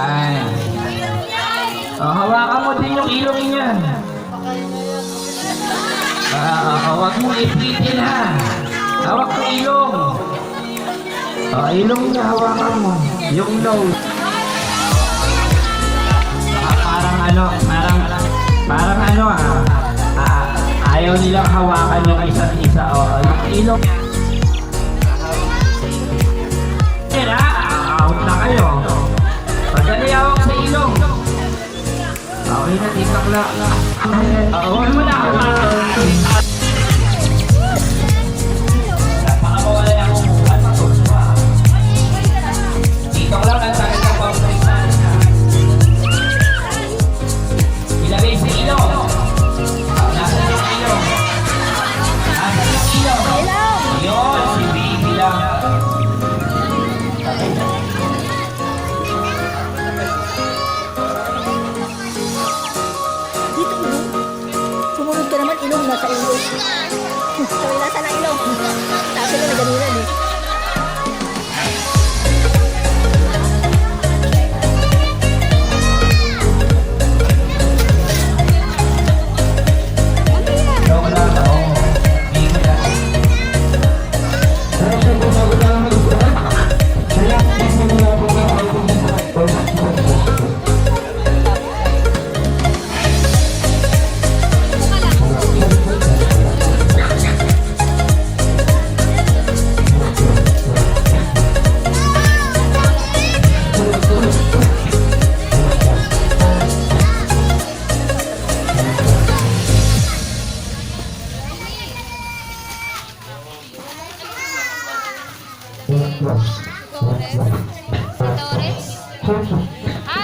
Ayan. Hawakan mo din yung ilong niya. Huwag mo ipitin ha. Hawak mo ilong. Ilong niya hawakan mo. Yung nose. Parang ayaw nilang hawakan yung isa't isa. Yung ilong. Yan out na kayo. Madali hawak sa ilong. Okay na, tikak lang. Huwag mo na hawakan. Napakawala na akong buwan. Tikak lang ang sakit ng pamilisan. Ilagay sa ilong. Nasa yung ilong. Nasa yung ilong. Yun, si baby lang. Sumunod ka naman, ilong nasa ilong. Sabi nasa na ilong. Sabi na naganunan eh.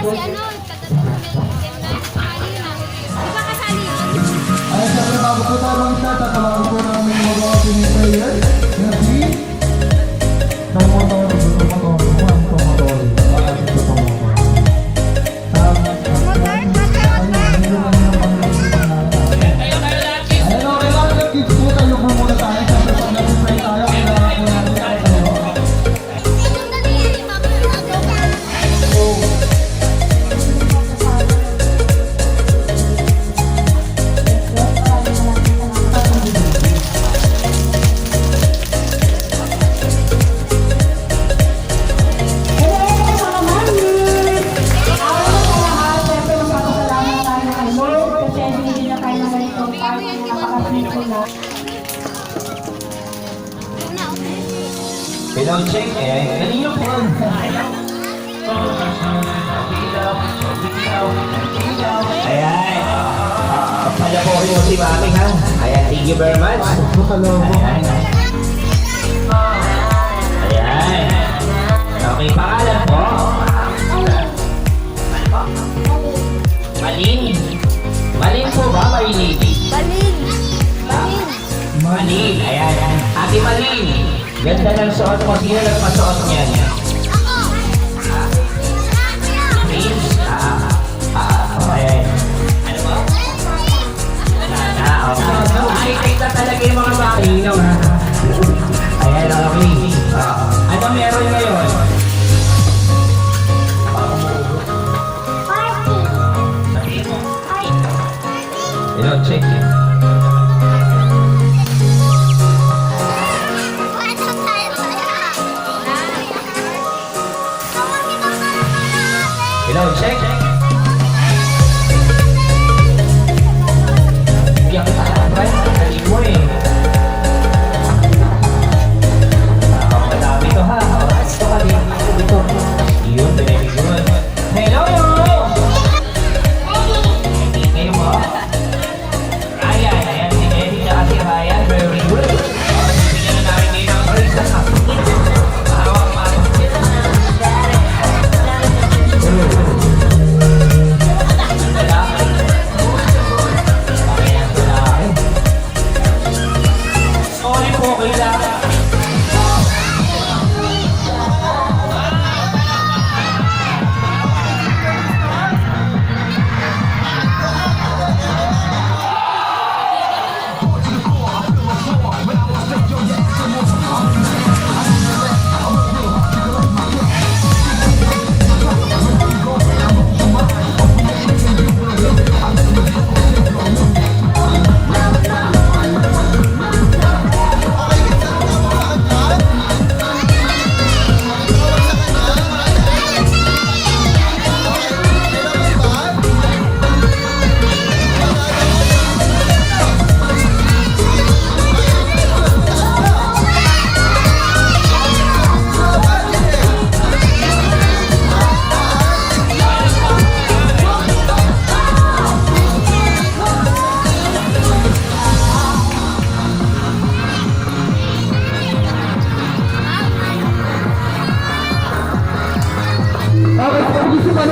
Si ano, taga kasali yun? Ay, siyempre bago po tayo mag-start, tatawagin po namin yung mga opening prayer na si Tomotori. Pillow check eh. Kanino po? Ayan. Palapokin mo si Mami ha. Ayan, thank you very much. Ayan. Ayan. Okay, pangalan po? Malin. Malin po ba, my lady? Balin! Malin. Ayan. Ate Malin. Ganda ng suot mo. Sino nagpasuot niyan? Prince? Ayan. Ano ba? Okay. Kita talaga yung mga makinaw ha. Ayan, okay. Ano meron ngayon? Sabihin mo. Hello, check. Hello, check. Yang katapay, halin mo eh. Madami to ha. Ito ka dito. Yun, very good. Hello! Kayo mo? Ryan, ayan si Eddie na si Ryan, very good. Bigyan na namin ngayon ang praise. Hawak-hawak.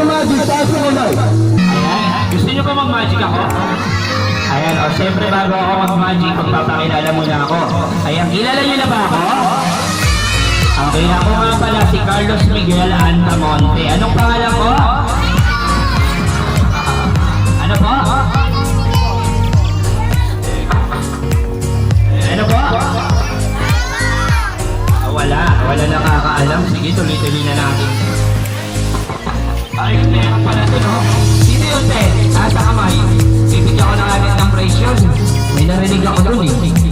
mag-magic, taas mo kamay. Ayan, gusto niyo ba mag-magic ako? Ayan, o siyempre bago ako mag-magic, magpapakilala muna ako. Ayan, kilala niyo na ba ako? Okay, ako nga pala si Carlos Miguel Antamonte. Anong pangalan ko? Ano po? Ano po? Wala nakakaalam. Sige, tuloy-tuloy na natin. Ay, meron pala ito, no? Sino yun, Ted? Sa kamay. Bibigyan ko na agad ng presyo. May narinig ako doon, eh.